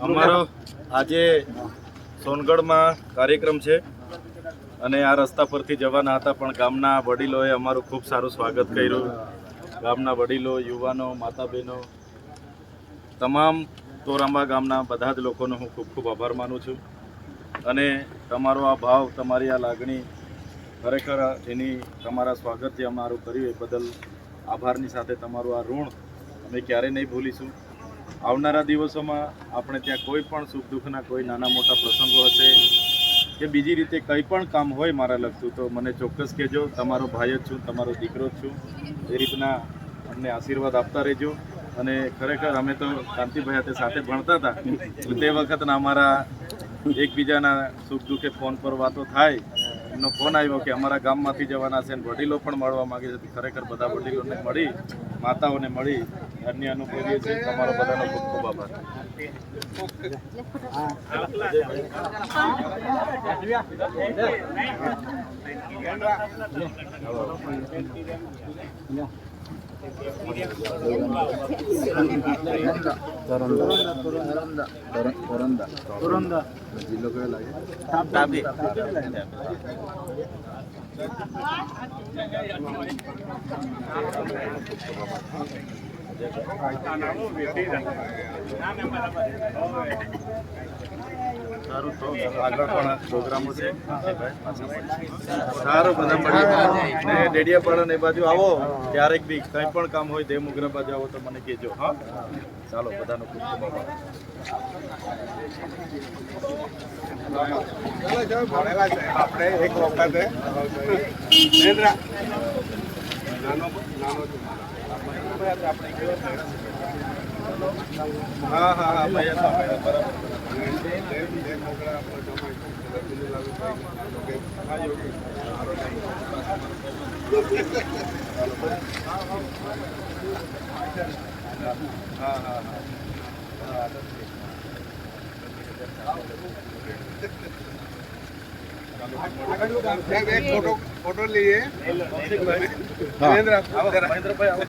અમારો આજે સોનગઢમાં કાર્યક્રમ છે અને આ રસ્તા પરથી જવાના હતા, પણ ગામના વડીલોએ અમારું ખૂબ સારું સ્વાગત કર્યું. ગામના વડીલો, યુવાનો, માતા બહેનો, તમામ તોરાંબા ગામના બધા જ લોકોનો હું ખૂબ ખૂબ આભાર માનું છું. અને તમારો આ ભાવ, તમારી આ લાગણી, ખરેખર એની તમારા સ્વાગતથી અમારું કર્યું એ બદલ આભારની સાથે તમારું આ ઋણ અમે ક્યારેય નહીં ભૂલીશું. આવનારા દિવસોમાં આપણે ત્યાં કોઈ પણ સુખ દુઃખના કોઈ નાના મોટા પ્રસંગો હશે કે બીજી રીતે કંઈ પણ કામ હોય મારા લગતું, તો મને ચોક્કસ કહેજો. તમારો ભાઈ જ છું, તમારો દીકરો જ છું. એ રીતના અમને આશીર્વાદ આપતા રહેજો. અને ખરેખર અમે તો કાંતિભાઈ હાથે સાથે ભણતા હતા, તે વખતના અમારા એકબીજાના સુખ દુઃખે ફોન પર વાતો થાય. એમનો ફોન આવ્યો કે અમારા ગામમાંથી જવાના છે, વડીલો પણ મળવા માગે છે. ખરેખર બધા વડીલોને મળી, માતાઓને મળી અન્ય અનુભવીએ છીએ. તમારો બધાનો ખૂબ ખૂબ આભાર. જિલ્લો કયો લાગે? તાપી. સારું, તો આગળ પણ પ્રોગ્રામો છે. સારું, બધા મળી ને ડેડિયાપાડા ને બાજુ આવો ક્યારેક બી કંઈ પણ કામ હોય, દેવમુગરા બાજુ આવો તો મને કહેજો. હા, ચાલો, બધાનો ખૂબ ખૂબ આભાર. આપણે એક વખતે હા હા હા ભાઈ, બરાબર. હા હા ફોટો લઈએ. મહેન્દ્રભાઈ